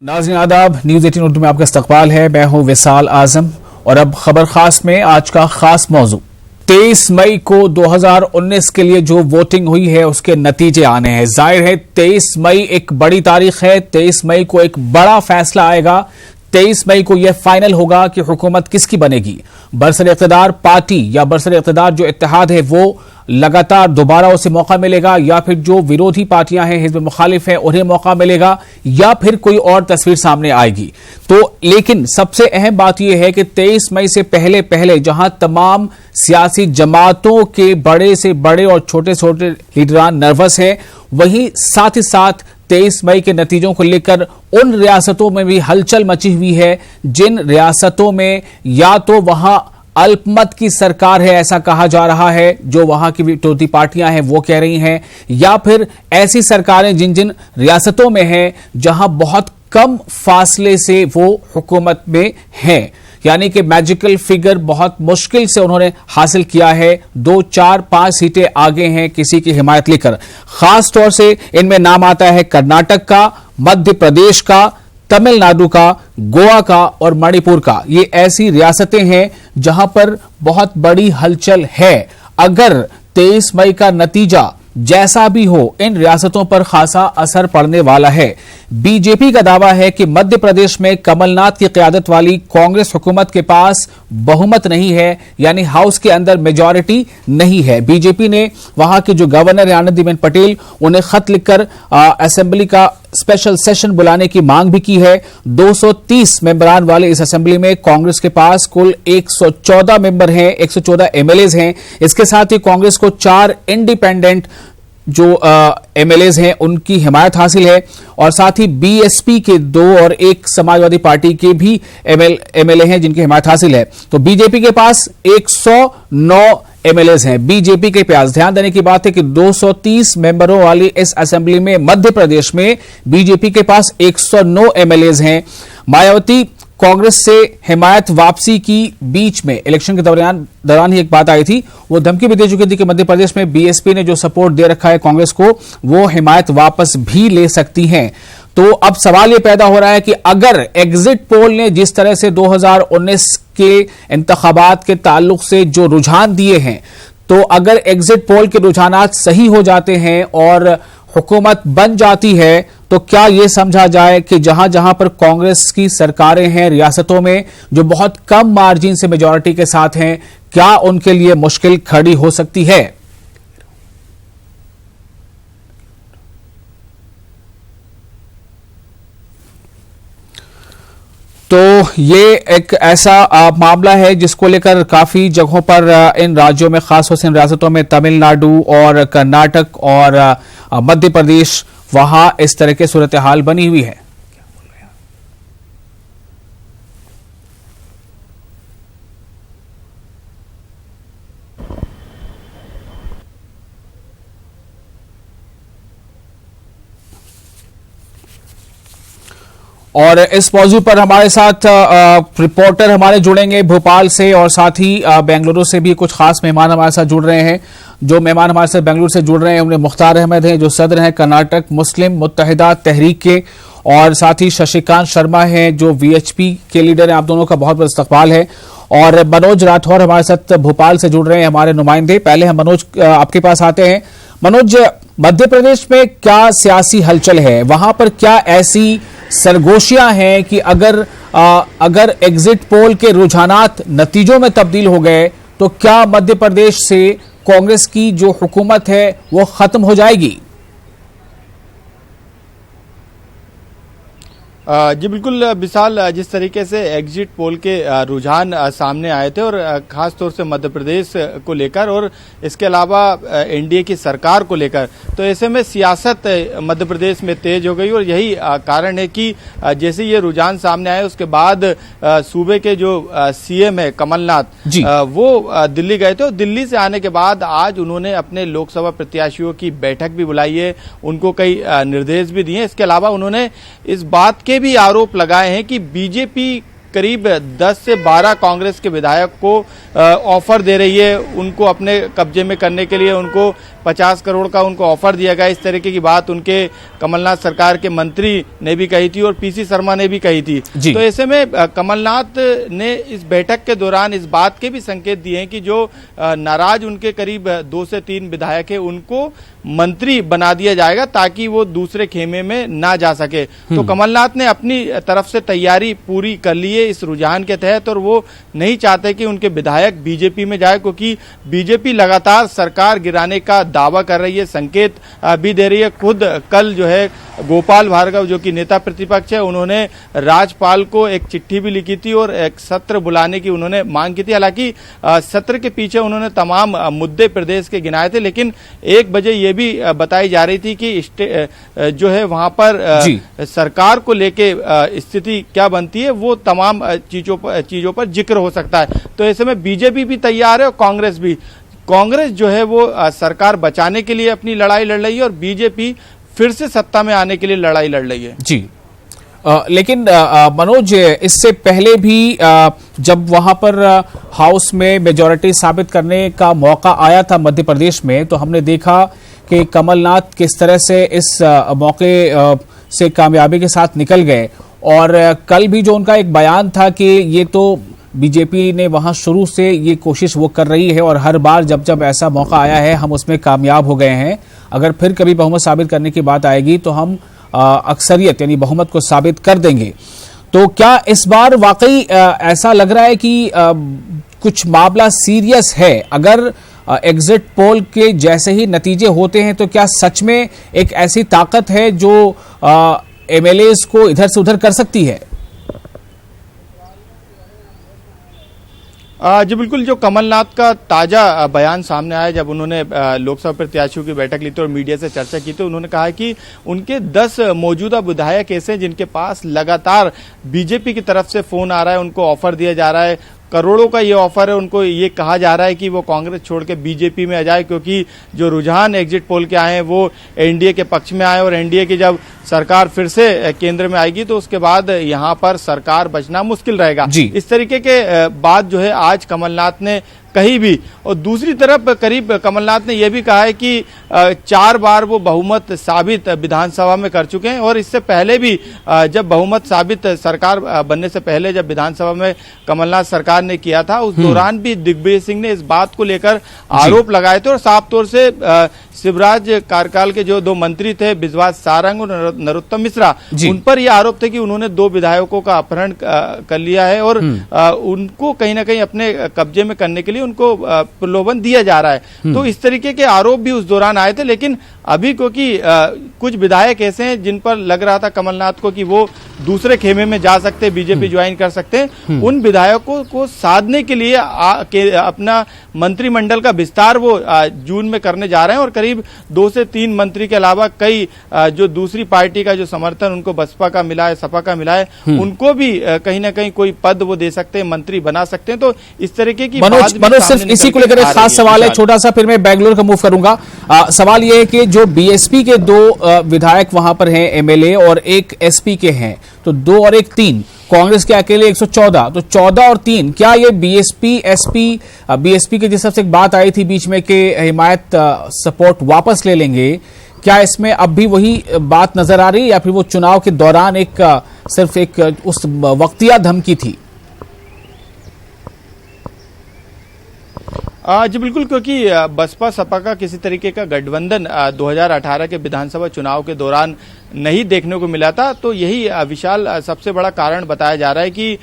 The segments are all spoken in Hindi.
नाज़रीन आदाब, न्यूज़ 18 उर्दू में आपका इस्तकबाल है। मैं हूं विसाल आजम और अब खबर खास में आज का खास मौजू 23 मई को 2019 के लिए जो वोटिंग हुई है उसके नतीजे आने हैं। जाहिर है 23 मई एक बड़ी तारीख है। 23 मई को एक बड़ा फैसला आएगा। 23 मई को यह फाइनल होगा कि हुकूमत किसकी बनेगी। बरसर इक़्तिदार पार्टी या बरसर इक़्तिदार जो इत्तेहाद है वो लगातार दोबारा उसे मौका मिलेगा, या फिर जो विरोधी पार्टियां हैं, हिज़्ब मुखालिफ हैं, उन्हें मौका मिलेगा, या फिर कोई और तस्वीर सामने आएगी। तो लेकिन सबसे अहम बात यह है कि 23 मई से पहले पहले जहां तमाम सियासी जमातों के बड़े से बड़े और छोटे छोटे लीडरान नर्वस हैं, वहीं साथ ही साथ 23 मई के नतीजों को लेकर उन रियासतों में भी हलचल मची हुई है जिन रियासतों में या तो वहां अल्पमत की सरकार है, ऐसा कहा जा रहा है, जो वहां की विरोधी पार्टियां हैं वो कह रही हैं, या फिर ऐसी सरकारें जिन जिन रियासतों में हैं जहां बहुत कम फासले से वो हुकूमत में हैं, यानी कि मैजिकल फिगर बहुत मुश्किल से उन्होंने हासिल किया है। 2, 4, 5 सीटें आगे हैं किसी की हिमायत लेकर। खास तौर से इनमें नाम आता है कर्नाटक का, मध्य प्रदेश का, तमिलनाडु का, गोवा का और मणिपुर का। ये ऐसी रियासतें हैं जहां पर बहुत बड़ी हलचल है। अगर 23 मई का नतीजा जैसा भी हो, इन रियासतों पर खासा असर पड़ने वाला है। बीजेपी का दावा है कि मध्य प्रदेश में कमलनाथ की क़यादत वाली कांग्रेस हुकूमत के पास बहुमत नहीं है, यानी हाउस के अंदर मेजॉरिटी नहीं है। बीजेपी ने वहां के जो गवर्नर हैं आनंदीबेन पटेल, उन्हें खत लिखकर असेंबली का स्पेशल सेशन बुलाने की मांग भी की है। 230 मेंबरान वाले इस असेंबली में कांग्रेस के पास कुल 114 मेंबर हैं, 114 एमएलएज हैं। इसके साथ ही कांग्रेस को 4 इंडिपेंडेंट जो एमएलएज हैं उनकी हिमायत हासिल है, और साथ ही बीएसपी के 2 और 1 समाजवादी पार्टी के भी एमएलए हैं जिनकी हिमायत हासिल है। तो बीजेपी के पास 109 एमएलएज हैं। बीजेपी के पास ध्यान देने की बात है कि 230 मेंबरों वाली इस असेंबली में मध्य प्रदेश में बीजेपी के पास 109 एमएलएज हैं। मायावती कांग्रेस से हिमायत वापसी की बीच में इलेक्शन के दौरान ही एक बात आई थी, वो धमकी भी दे चुकी थी कि मध्य प्रदेश में बीएसपी ने जो सपोर्ट दे रखा है कांग्रेस को, वो हिमायत वापस भी ले सकती हैं। तो अब सवाल यह पैदा हो रहा है कि अगर एग्जिट पोल ने जिस तरह से 2019 के इंतखाबात के ताल्लुक से जो रुझान दिए हैं, तो अगर एग्जिट पोल के रुझानात सही हो जाते हैं और हुकूमत बन जाती है, तो क्या यह समझा जाए कि जहां जहां पर कांग्रेस की सरकारें हैं रियासतों में जो बहुत कम मार्जिन से मेजॉरिटी के साथ हैं, क्या उनके लिए मुश्किल खड़ी हो सकती है? तो ये एक ऐसा मामला है जिसको लेकर काफी जगहों पर इन राज्यों में, खासतौर से इन रियासतों में तमिलनाडु और कर्नाटक और मध्य प्रदेश, वहां इस तरह की सूरत हाल बनी हुई है। और इस मौजू पर हमारे साथ रिपोर्टर हमारे जुड़ेंगे भोपाल से, और साथ ही बेंगलुरु से भी कुछ खास मेहमान हमारे साथ जुड़ रहे हैं। जो मेहमान हमारे साथ बेंगलुरु से जुड़ रहे हैं उनमें मुख्तार अहमद हैं, जो सदर हैं कर्नाटक मुस्लिम मुत्तहिदा तहरीक के, और साथ ही शशिकांत शर्मा हैं जो वीएचपी के लीडर हैं। आप दोनों का बहुत बहुत इस्तकबाल है। और मनोज राठौर हमारे साथ भोपाल से जुड़ रहे हैं, हमारे नुमाइंदे। पहले हम मनोज आपके पास आते हैं। मनोज, मध्य प्रदेश में क्या सियासी हलचल है? वहां पर क्या ऐसी सरगोशियां हैं कि अगर एग्जिट पोल के रुझानात नतीजों में तब्दील हो गए तो क्या मध्य प्रदेश से कांग्रेस की जो हुकूमत है वो खत्म हो जाएगी? जी बिल्कुल विशाल, जिस तरीके से एग्जिट पोल के रुझान सामने आए थे और खास तौर से मध्य प्रदेश को लेकर और इसके अलावा एनडीए की सरकार को लेकर, तो ऐसे में सियासत मध्य प्रदेश में तेज हो गई। और यही कारण है कि जैसे ये रुझान सामने आए उसके बाद सूबे के जो सीएम है कमलनाथ, वो दिल्ली गए थे, और दिल्ली से आने के बाद आज उन्होंने अपने लोकसभा प्रत्याशियों की बैठक भी बुलाई है, उनको कई निर्देश भी दिए। इसके अलावा उन्होंने इस बात के भी आरोप लगाए हैं कि बीजेपी करीब 10 से 12 कांग्रेस के विधायक को ऑफर दे रही है, उनको अपने कब्जे में करने के लिए, उनको 50 करोड़ का उनको ऑफर दिया गया। इस तरीके की बात उनके कमलनाथ सरकार के मंत्री ने भी कही थी और पीसी शर्मा ने भी कही थी। तो ऐसे में कमलनाथ ने इस बैठक के दौरान इस बात के भी संकेत दिए हैं कि जो नाराज उनके करीब 2 से 3 विधायक है उनको मंत्री बना दिया जाएगा ताकि वो दूसरे खेमे में ना जा सके। तो कमलनाथ ने अपनी तरफ से तैयारी पूरी कर ली है इस रुझान के तहत और वो नहीं चाहते कि उनके विधायक बीजेपी में जाए, क्योंकि बीजेपी लगातार सरकार गिराने का दावा कर रही है, संकेत भी दे रही है। खुद कल जो है गोपाल भार्गव जो कि नेता प्रतिपक्ष है, उन्होंने राज्यपाल को एक चिट्ठी भी लिखी थी और एक सत्र बुलाने की उन्होंने मांग की थी। हालांकि सत्र के पीछे उन्होंने तमाम मुद्दे प्रदेश के गिनाए थे, लेकिन 1 बजे ये भी बताई जा रही थी कि जो है वहां पर सरकार को लेके स्थिति क्या बनती है वो तमाम चीजों पर जिक्र हो सकता है। तो ऐसे में बीजेपी भी तैयार है और कांग्रेस भी। कांग्रेस जो है वो सरकार बचाने के लिए अपनी लड़ाई लड़ रही है और बीजेपी फिर से सत्ता में आने के लिए लड़ाई लड़ रही है। जी लेकिन मनोज, इससे पहले भी जब वहां पर हाउस में मेजॉरिटी साबित करने का मौका आया था मध्य प्रदेश में, तो हमने देखा कि कमलनाथ किस तरह से इस मौके से कामयाबी के साथ निकल गए। और कल भी जो उनका एक बयान था कि ये तो बीजेपी ने वहां शुरू से ये कोशिश वो कर रही है और हर बार जब जब ऐसा मौका आया है हम उसमें कामयाब हो गए हैं, अगर फिर कभी बहुमत साबित करने की बात आएगी तो हम अक्सरियत यानी बहुमत को साबित कर देंगे। तो क्या इस बार वाकई ऐसा लग रहा है कि कुछ मामला सीरियस है? अगर एग्जिट पोल के जैसे ही नतीजे होते हैं तो क्या सच में एक ऐसी ताकत है जो एमएलएस को इधर से उधर कर सकती है? जी बिल्कुल, जो कमलनाथ का ताजा बयान सामने आया जब उन्होंने लोकसभा प्रत्याशियों की बैठक ली थी और मीडिया से चर्चा की, तो उन्होंने कहा कि उनके 10 मौजूदा विधायक ऐसे हैं जिनके पास लगातार बीजेपी की तरफ से फोन आ रहा है, उनको ऑफर दिया जा रहा है, करोड़ों का ये ऑफर है, उनको ये कहा जा रहा है कि वो कांग्रेस छोड़ के बीजेपी में आ जाए, क्योंकि जो रुझान एग्जिट पोल के आए हैं वो एनडीए के पक्ष में आए और एनडीए की जब सरकार फिर से केंद्र में आएगी तो उसके बाद यहां पर सरकार बचना मुश्किल रहेगा। इस तरीके के बात जो है आज कमलनाथ ने कहीं भी। और दूसरी तरफ करीब कमलनाथ ने यह भी कहा है कि 4 बार वो बहुमत साबित विधानसभा में कर चुके हैं और इससे पहले भी जब बहुमत साबित सरकार बनने से पहले जब विधानसभा में कमलनाथ सरकार ने किया था उस दौरान भी दिग्विजय सिंह ने इस बात को लेकर आरोप लगाए थे और साफ तौर से शिवराज कार्यकाल के जो 2 मंत्री थे विश्वास सारंग और नरोत्तम मिश्रा, उन पर यह आरोप थे कि उन्होंने 2 विधायकों का अपहरण कर लिया है और उनको कहीं ना कहीं अपने कब्जे में करने के लिए उनको प्रलोभन दिया जा रहा है। तो इस तरीके के आरोप भी उस दौरान आए थे, लेकिन अभी क्योंकि कुछ विधायक ऐसे हैं जिन पर लग रहा था कमलनाथ को कि वो दूसरे खेमे में जा सकते, बीजेपी ज्वाइन कर सकते हैं, उन विधायकों को साधने के लिए अपना मंत्रिमंडल का विस्तार वो जून में करने जा रहे हैं और करीब 2 से 3 मंत्री के अलावा कई जो दूसरी पार्टी का जो समर्थन उनको बसपा का मिला है, सपा का मिला है, उनको भी कहीं ना कहीं कोई पद वो दे सकते हैं, मंत्री बना सकते हैं। तो इस तरीके की मनोज सिर्फ इसी को लेकर एक खास सवाल है छोटा सा, फिर मैं बेंगलोर का मूव करूंगा। सवाल यह है कि जो बीएसपी के 2 विधायक वहां पर हैं एमएलए और 1 एसपी के हैं, तो 2 और 1 3, कांग्रेस के अकेले 114, तो 14 और 3, क्या ये बीएसपी एसपी बीएसपी के जिस सबसे एक बात आई थी बीच में कि हिमायत सपोर्ट वापस ले लेंगे, क्या इसमें अब भी वही बात नजर आ रही है या फिर वो चुनाव के दौरान एक सिर्फ एक उस वक्तिया धमकी थी? जी बिल्कुल, क्योंकि बसपा सपा का किसी तरीके का गठबंधन 2018 के विधानसभा चुनाव के दौरान नहीं देखने को मिला था, तो यही विशाल सबसे बड़ा कारण बताया जा रहा है कि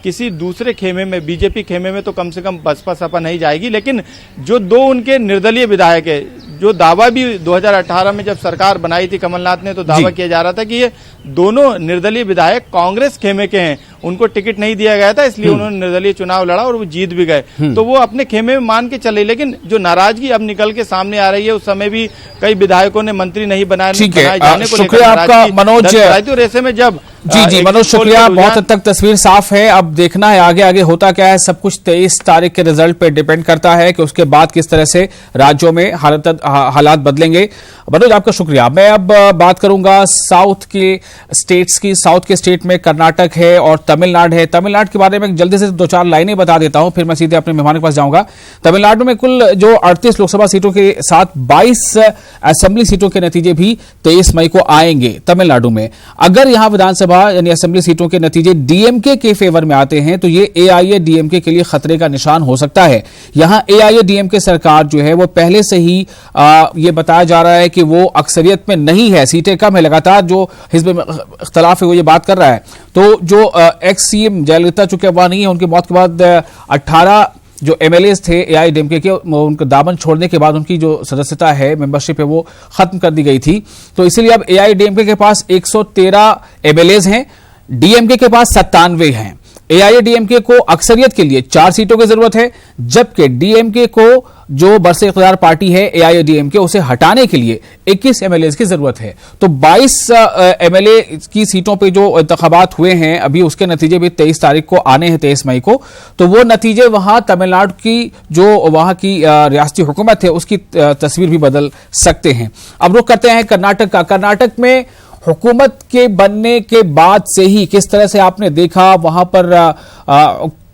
किसी दूसरे खेमे में, बीजेपी खेमे में तो कम से कम बसपा सपा नहीं जाएगी, लेकिन जो 2 उनके निर्दलीय विधायक है, जो दावा भी 2018 में जब सरकार बनाई थी कमलनाथ ने, तो दावा किया जा रहा था कि ये दोनों निर्दलीय विधायक कांग्रेस खेमे के हैं, उनको टिकट नहीं दिया गया था, इसलिए उन्होंने निर्दलीय चुनाव लड़ा और वो जीत भी गए, तो वो अपने खेमे में मान के चले। लेकिन जो नाराजगी अब निकल के सामने आ रही है, उस समय भी कई विधायकों ने मंत्री नहीं बनाए जाने को लेकर आपका मनोज, और ऐसे में जब जी मनोज शुक्रिया, बहुत हद तक तस्वीर साफ है। अब देखना है आगे आगे होता क्या है। सब कुछ 23 तारीख के रिजल्ट पे डिपेंड करता है कि उसके बाद किस तरह से राज्यों में हालात बदलेंगे। मनोज आपका शुक्रिया। मैं अब बात करूंगा साउथ के स्टेट्स की। साउथ के स्टेट में कर्नाटक है और तमिलनाडु है। तमिलनाडु के बारे में जल्दी से 2-4 लाइनें बता देता हूं, फिर मैं सीधे अपने मेहमान के पास जाऊंगा। तमिलनाडु में कुल जो 38 लोकसभा सीटों के साथ 22 असेंबली सीटों के नतीजे भी 23 मई को आएंगे तमिलनाडु में। अगर यहां विधानसभा यानी असेंबली सीटों के नतीजे डीएमके के फेवर में आते हैं तो ये एआईएडीएमके के लिए खतरे का निशान हो सकता है। यहां एआईएडीएमके सरकार जो है वो पहले से ही ये बताया जा रहा है कि वो अक्सरियत में नहीं है, सीटें कम है। लगातार जो हिस्ब में इख्तलाफ है वो ये बात कर रहा है। तो जो एक्स सीएम जयललिता चूंकि वहां नहीं है, उनकी मौत के बाद 18 जो एमएलएस थे एआईएडीएमके के, उनका दामन छोड़ने के बाद उनकी जो सदस्यता है, मेंबरशिप है, वो खत्म कर दी गई थी। तो इसीलिए अब एआईएडीएमके के पास 113 एमएलएस हैं, डीएमके के पास 97 हैं। एआईएडीएमके को अक्सरियत के लिए 4 सीटों की जरूरत है, जबकि डीएमके को जो बरसे इख्तियार पार्टी है एआईएडीएमके उसे हटाने के लिए 21 एमएलए की जरूरत है। तो 22 एमएलए की सीटों पे जो इंतखाबात हुए हैं अभी, उसके नतीजे भी 23 तारीख को आने हैं, 23 मई को। तो वो नतीजे वहां तमिलनाडु की जो वहां की रियासती हुकूमत है उसकी तस्वीर भी बदल सकते हैं। अब रुख करते हैं कर्नाटक का। कर्नाटक में हुकूमत के बनने के बाद से ही किस तरह से आपने देखा वहां पर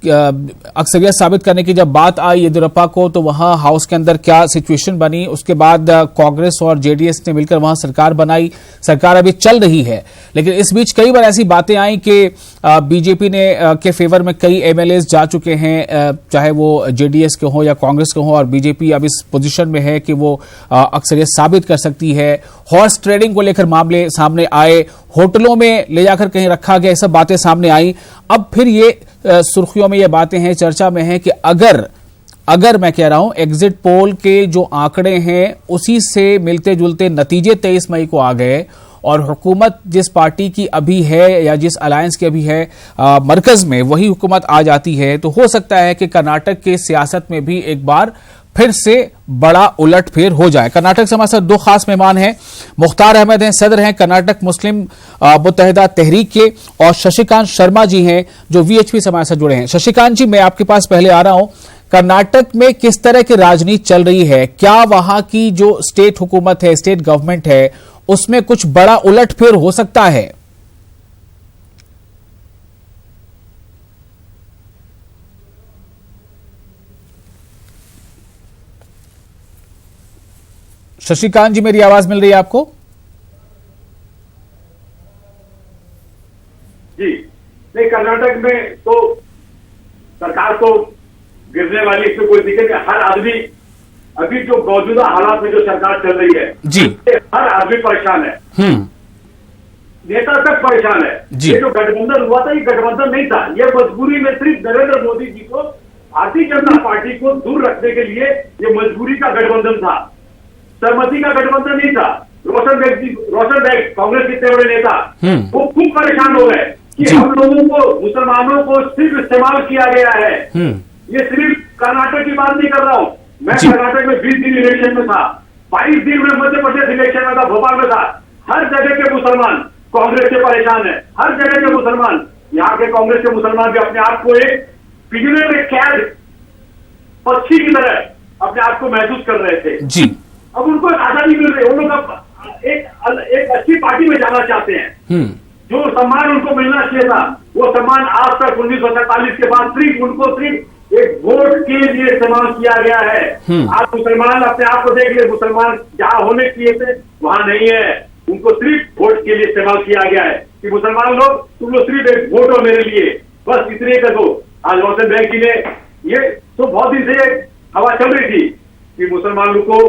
अक्सरियत साबित करने की जब बात आई येदियुरप्पा को, तो वहां हाउस के अंदर क्या सिचुएशन बनी। उसके बाद कांग्रेस और जेडीएस ने मिलकर वहां सरकार बनाई, सरकार अभी चल रही है। लेकिन इस बीच कई बार ऐसी बातें आई कि बीजेपी ने के फेवर में कई एमएलएस जा चुके हैं, चाहे वो जेडीएस के हो या कांग्रेस के हो, और बीजेपी अब इस पोजीशन में है कि वो अक्सरियत साबित कर सकती है। हॉर्स ट्रेडिंग को लेकर मामले सामने आए, होटलों में ले जाकर कहीं रखा गया, ये सब बातें सामने आई। अब फिर ये सुर्खियों में ये बातें हैं, चर्चा में है कि अगर मैं कह रहा हूं एग्जिट पोल के जो आंकड़े हैं उसी से मिलते जुलते नतीजे 23 मई को आ गए और हुकूमत जिस पार्टी की अभी है या जिस अलायंस की अभी है मरकज में, वही हुकूमत आ जाती है, तो हो सकता है कि कर्नाटक की सियासत में भी एक बार फिर से बड़ा उलटफेर हो जाए। कर्नाटक से हमारे साथ 2 खास मेहमान हैं। मुख्तार अहमद हैं, सदर हैं कर्नाटक मुस्लिम मुत्तहिदा तहरीक के, और शशिकांत शर्मा जी हैं जो वीएचपी से हमारे साथ जुड़े हैं। शशिकांत जी, मैं आपके पास पहले आ रहा हूं। कर्नाटक में किस तरह की राजनीति चल रही है? क्या वहां की जो स्टेट हुकूमत है, स्टेट गवर्नमेंट है, उसमें कुछ बड़ा उलटफेर हो सकता है? शशिकांत जी, मेरी आवाज मिल रही है आपको? जी नहीं, कर्नाटक में तो सरकार तो गिरने वाली, इसमें कोई दिक्कत नहीं। हर आदमी अभी जो मौजूदा हालात में जो सरकार चल रही है जी, हर आदमी परेशान है, नेता तक परेशान है। ये जो गठबंधन हुआ था, ये गठबंधन नहीं था, ये मजबूरी में सिर्फ नरेंद्र मोदी जी को, भारतीय जनता पार्टी को दूर रखने के लिए ये मजबूरी का गठबंधन था, सहमति का गठबंधन नहीं था। रोशन बेग कांग्रेस के इतने बड़े नेता वो खूब परेशान हो गए कि हम लोगों को, मुसलमानों को सिर्फ इस्तेमाल किया गया है। ये सिर्फ कर्नाटक की बात नहीं कर रहा हूं मैं, कर्नाटक में 20 दिन इलेक्शन में था, 22 दिन में मध्य प्रदेश इलेक्शन में था, भोपाल में था। हर जगह के मुसलमान कांग्रेस से परेशान है, हर जगह के मुसलमान। यहाँ के कांग्रेस के मुसलमान भी अपने आप को एक पिंजरे में कैद पक्षी की तरह अपने आप को महसूस कर रहे थे जी। अब उनको आजादी मिल रही है, वो लोग एक अच्छी पार्टी में जाना चाहते हैं। जो सम्मान उनको मिलना चाहिए था, वो सम्मान आज तक 1947 के बाद सिर्फ एक वोट के लिए इस्तेमाल किया गया है। आज मुसलमान अपने आप को देख ले, मुसलमान जहां होने चाहिए थे वहां नहीं है, उनको सिर्फ वोट के लिए इस्तेमाल किया गया है कि मुसलमान लोग, तुम लोग सिर्फ एक वोट हो मेरे लिए, बस इतने कर दो। आज रोशन बेग जी ने, ये तो बहुत दिन से हवा चल रही थी कि मुसलमान लोग को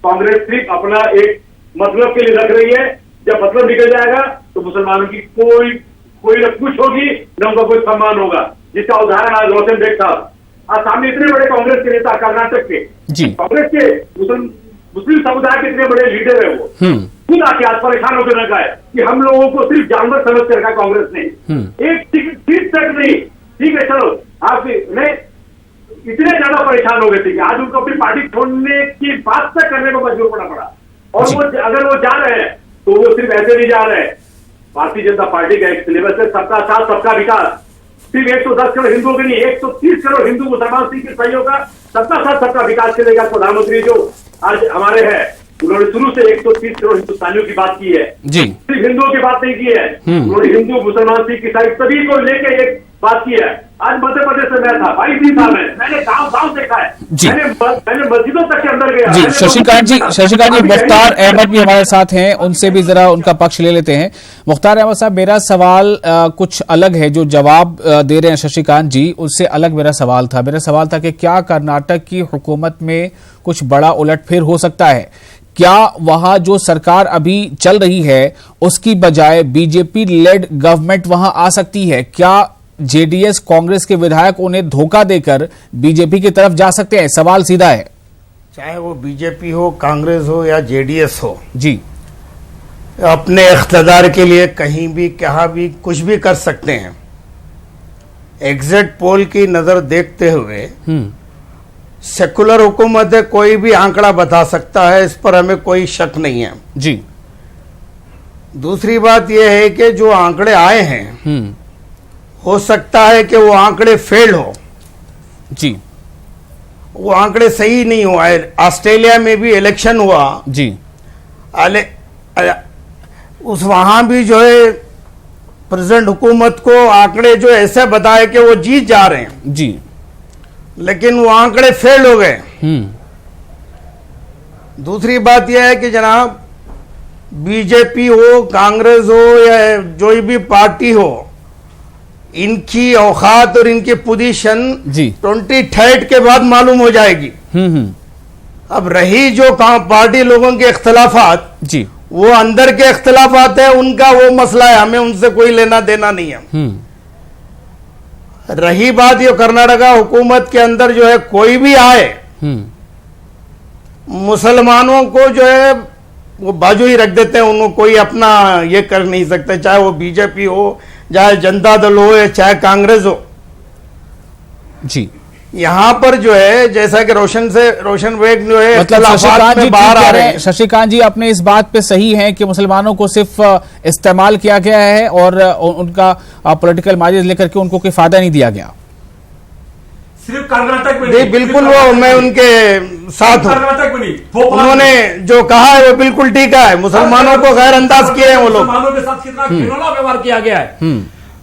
कांग्रेस सिर्फ अपना एक मतलब के लिए रख रही है, जब मतलब निकल जाएगा तो मुसलमानों की कोई न कुछ होगी, न उनका कोई सम्मान होगा। जिसका उदाहरण आज रोशन बेग साहब, आज सामने इतने बड़े कांग्रेस के नेता कर्नाटक के, कांग्रेस के मुस्लिम समुदाय के इतने बड़े लीडर है, वो खुद आके आज परेशान होकर रखा है कि हम लोगों को सिर्फ जानवर समझ कर रखा कांग्रेस ने, एक सीट तक नहीं। ठीक है, चलो आप नहीं, इतने ज्यादा परेशान हो गए थे कि आज उनको अपनी पार्टी छोड़ने की बात तक करने को मजबूर होना पड़ा। और वो अगर वो जा रहे हैं तो वो सिर्फ ऐसे नहीं जा रहे हैं, भारतीय जनता पार्टी का एक सिलेबस है, सबका साथ सबका विकास। सिर्फ 110 करोड़ हिंदुओं के नहीं, 130 करोड़ हिंदू मुसलमान सिख ईसाइयों का सबका साथ सबका विकास करेगा प्रधानमंत्री जो आज हमारे हैं। उन्होंने शुरू से 130 करोड़ हिंदुस्तानियों की बात की है जी। सिर्फ हिंदुओं की बात नहीं की है। उन्होंने हिंदू, मुसलमान, सिख, ईसाई सभी को लेके एक बात की है। आज मध्य प्रदेश में मैं था 22 साल में, मैंने गांव देखा है, मैंने मस्जिदों तक के अंदर गया। जी शशिकांत जी मुख्तार अहमद भी हमारे साथ हैं, उनसे भी जरा उनका पक्ष ले लेते हैं। मुख्तार अहमद साहब, मेरा सवाल कुछ अलग है, जो जवाब दे रहे हैं शशिकांत जी उससे अलग मेरा सवाल था। मेरा सवाल था कि क्या कर्नाटक की हुकूमत में कुछ बड़ा उलटफेर हो सकता है? क्या वहां जो सरकार अभी चल रही है उसकी बजाय बीजेपी लेड गवर्नमेंट वहां आ सकती है? क्या जेडीएस कांग्रेस के विधायक उन्हें धोखा देकर बीजेपी की तरफ जा सकते हैं? सवाल सीधा है। चाहे वो बीजेपी हो, कांग्रेस हो या जेडीएस हो जी, अपने इख्तियार के लिए कहीं भी कहाँ भी कुछ भी कर सकते हैं। एग्जिट पोल की नजर देखते हुए सेकुलर हुकूमत है, कोई भी आंकड़ा बता सकता है, इस पर हमें कोई शक नहीं है जी। दूसरी बात यह है कि जो आंकड़े आए हैं हो सकता है कि वो आंकड़े फेल हो जी, वो आंकड़े सही नहीं हुआ है। ऑस्ट्रेलिया में भी इलेक्शन हुआ जी, उस वहां भी जो है प्रेसिडेंट हुकूमत को आंकड़े जो ऐसे बताए कि वो जीत जा रहे हैं जी, लेकिन वो आंकड़े फेल हो गए। दूसरी बात यह है कि जनाब बीजेपी हो, कांग्रेस हो या जो भी पार्टी हो, इनकी औकात और इनकी पोजीशन जी 23 के बाद मालूम हो जाएगी। अब रही जो पार्टी लोगों के इख्तलाफात जी, वो अंदर के इख्तलाफात है, उनका वो मसला है, हमें उनसे कोई लेना देना नहीं है। रही बात ये कर्नाटका हुकूमत के अंदर जो है कोई भी आए, मुसलमानों को जो है वो बाजू ही रख देते हैं, उनको कोई अपना ये कर नहीं सकते, चाहे वो बीजेपी हो, चाहे जनता दल हो या चाहे कांग्रेस हो। जी यहाँ पर जो है जैसा कि रोशन बेग जो है मतलब शशिकांत जी बाहर आ रहे हैं। शशिकांत जी अपने इस बात पे सही हैं कि मुसलमानों को सिर्फ इस्तेमाल किया गया है और उनका पॉलिटिकल माइलेज लेकर के उनको कोई फायदा नहीं दिया गया। सिर्फ कर्नाटक में नहीं, बिल्कुल वो मैं उनके साथ हूं। कर्नाटक में नहीं, उन्होंने जो कहा है वो बिल्कुल ठीक है। मुसलमानों को गैर अंदाज किए हैं वो लोग। मुसलमानों के साथ कितना घिनौना व्यवहार किया गया है।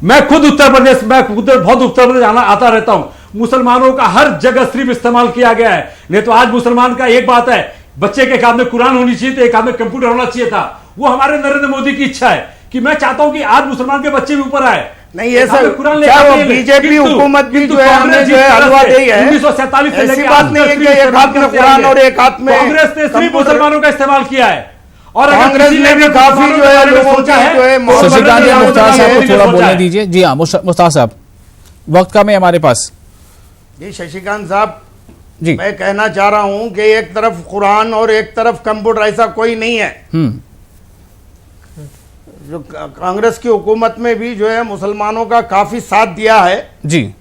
मैं खुद उत्तर प्रदेश बहुत उत्तर प्रदेश आता रहता हूं। मुसलमानों का हर जगह सिर्फ इस्तेमाल किया गया है। नहीं तो आज मुसलमान का एक बात है, बच्चे के एक हाथ में कुरान होनी चाहिए, तो एक हाथ में कंप्यूटर होना चाहिए था। वो हमारे नरेंद्र मोदी की इच्छा है कि मैं चाहता हूं कि आज मुसलमान के बच्चे भी ऊपर आए। नहीं ऐसा क्या वो बीजेपी हुकूमत भी जो है हमें जो है हलवा दी है। 1947 से ऐसी बात नहीं है कि एक हाथ में कुरान और एक हाथ में कांग्रेस ने सिर्फ मुसलमानों का इस्तेमाल किया है। और कांग्रेस ने भी काफी जो है लोगों की जो है शशिकांत जी मुख्तार साहब को थोड़ा बोलने दीजिए। जी हाँ मुख्तार साहब, वक्त कम है हमारे पास। जी शशिकांत साहब जी, मैं कहना चाह रहा हूं कि एक तरफ कुरान और एक तरफ कंप्यूटर, ऐसा कोई नहीं है। जो कांग्रेस की हुकूमत में भी जो है मुसलमानों का काफी साथ दिया है जी।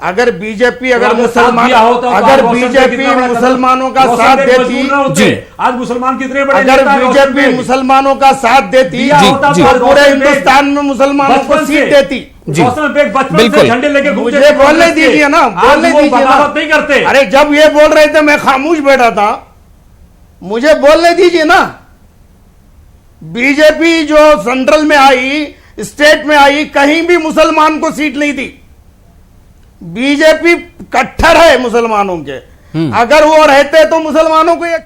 अगर बीजेपी अगर बीजेपी मुसलमानों का साथ देती जी, आज मुसलमान कितने बड़े, अगर बीजेपी मुसलमानों का साथ देती और पूरे हिंदुस्तान में मुसलमानों को सीट देती जी, बिल्कुल झंडे लेके मुझे बोलने दीजिए ना, बोलने दीजिए ना। नहीं करते। अरे जब ये बोल रहे थे मैं खामोश बैठा था, मुझे बोलने दीजिए ना। बीजेपी जो सेंट्रल में आई, स्टेट में आई, कहीं भी मुसलमान को सीट नहीं दी। बीजेपी कट्टर है मुसलमानों के, अगर वो रहते तो मुसलमानों को एक